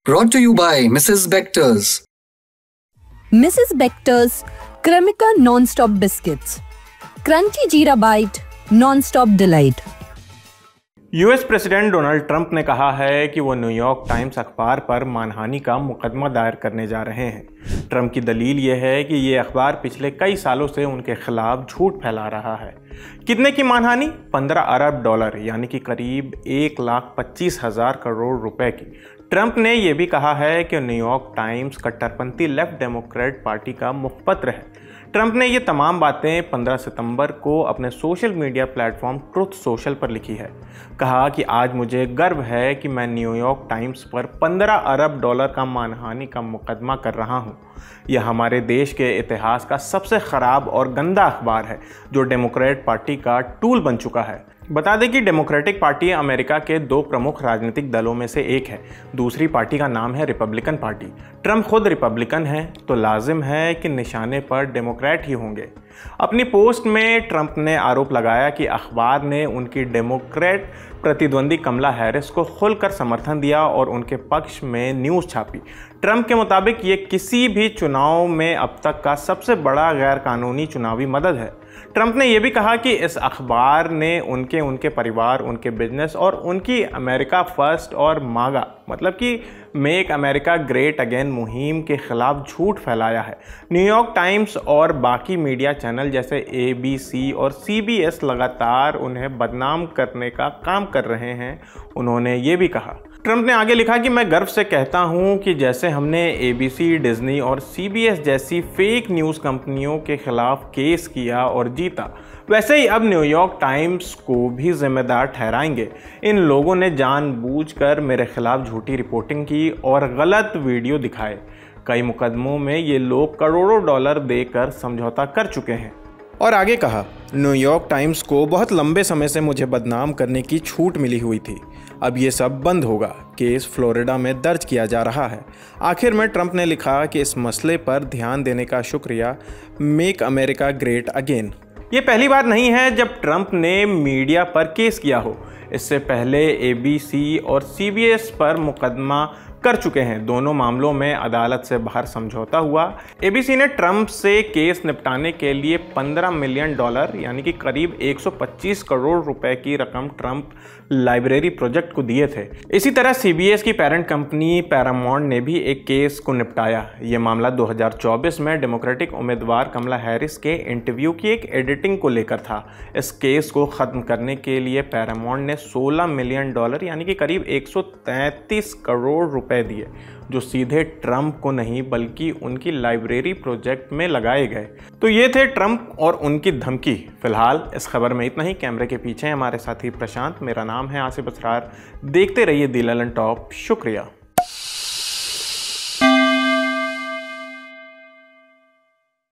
Brought to you by Mrs. Bectors. Mrs. Bectors Cremica Non-Stop Biscuits. Crunchy Jeera Bite, Non-Stop Delight. US president Donald Trump ने कहा है कि वो New York times अखबार पर मानहानि का मुकदमा दायर करने जा रहे हैं। ट्रंप की दलील ये है कि ये अखबार पिछले कई सालों से उनके खिलाफ झूठ फैला रहा है। कितने की मानहानि? 15 अरब डॉलर यानी कि करीब 1,25,000 करोड़ रुपए की। ट्रंप ने यह भी कहा है कि न्यूयॉर्क टाइम्स कट्टरपंथी लेफ्ट डेमोक्रेट पार्टी का मुखपत्र है। ट्रंप ने ये तमाम बातें 15 सितंबर को अपने social media platform truth social पर लिखी है। कहा कि आज मुझे गर्व है कि मैं न्यूयॉर्क टाइम्स पर 15 अरब डॉलर का मानहानि का मुकदमा कर रहा हूँ। यह हमारे देश के इतिहास का सबसे खराब और गंदा अखबार है जो डेमोक्रेट पार्टी का टूल बन चुका है। बता दें कि डेमोक्रेटिक पार्टी अमेरिका के दो प्रमुख राजनीतिक दलों में से एक है। दूसरी पार्टी का नाम है रिपब्लिकन पार्टी। ट्रंप खुद रिपब्लिकन है तो लाजिम है कि निशाने पर डेमोक्रेट ही होंगे। अपनी पोस्ट में ट्रंप ने आरोप लगाया कि अखबार ने उनकी डेमोक्रेट प्रतिद्वंदी कमला हैरिस को खुलकर समर्थन दिया और उनके पक्ष में न्यूज़ छापी। ट्रंप के मुताबिक ये किसी भी चुनाव में अब तक का सबसे बड़ा गैर कानूनी चुनावी मदद है। ट्रंप ने यह भी कहा कि इस अखबार ने उनके परिवार, उनके बिजनेस और उनकी अमेरिका फर्स्ट और मागा मतलब कि मेक अमेरिका ग्रेट अगेन मुहिम के खिलाफ झूठ फैलाया है। न्यूयॉर्क टाइम्स और बाकी मीडिया चैनल जैसे ABC और CBS लगातार उन्हें बदनाम करने का काम कर रहे हैं। उन्होंने ये भी कहा। ट्रंप ने आगे लिखा कि मैं गर्व से कहता हूं कि जैसे हमने ABC, डिज्नी और CBS जैसी फेक न्यूज़ कंपनियों के खिलाफ केस किया और जीता, वैसे ही अब न्यूयॉर्क टाइम्स को भी जिम्मेदार ठहराएंगे। इन लोगों ने जानबूझकर मेरे खिलाफ झूठी रिपोर्टिंग की और गलत वीडियो दिखाए। कई मुकदमों में ये लोग करोड़ों डॉलर देकर समझौता कर चुके हैं। और आगे कहा, न्यूयॉर्क टाइम्स को बहुत लंबे समय से मुझे बदनाम करने की छूट मिली हुई थी। अब ये सब बंद होगा। केस फ्लोरिडा में दर्ज किया जा रहा है। आखिर में ट्रंप ने लिखा कि इस मसले पर ध्यान देने का शुक्रिया, मेक अमेरिका ग्रेट अगेन। ये पहली बार नहीं है जब ट्रंप ने मीडिया पर केस किया हो। इससे पहले ABC और CBS पर मुकदमा कर चुके हैं। दोनों मामलों में अदालत से बाहर समझौता हुआ। ABC ने ट्रंप से केस निपटाने के लिए 15 मिलियन डॉलर यानी कि करीब 125 करोड़ रुपए की रकम ट्रंप लाइब्रेरी प्रोजेक्ट को दिए थे। इसी तरह CBS की पेरेंट कंपनी पैरामाउंट ने भी एक केस को निपटाया। ये मामला 2024 में डेमोक्रेटिक उम्मीदवार कमला हैरिस के इंटरव्यू की एक एडिटिंग को लेकर था। इस केस को ख़त्म करने के लिए पैरामाउंट ने 16 मिलियन डॉलर यानी कि करीब 133 करोड़ रुपए दिए, जो सीधे ट्रंप को नहीं बल्कि उनकी लाइब्रेरी प्रोजेक्ट में लगाए गए। तो ये थे ट्रंप और उनकी धमकी। फिलहाल इस खबर में इतना ही। कैमरे के पीछे हमारे साथी प्रशांत, मेरा नाम है आसिफ असरार। देखते रहिए दी ललन टॉप। शुक्रिया।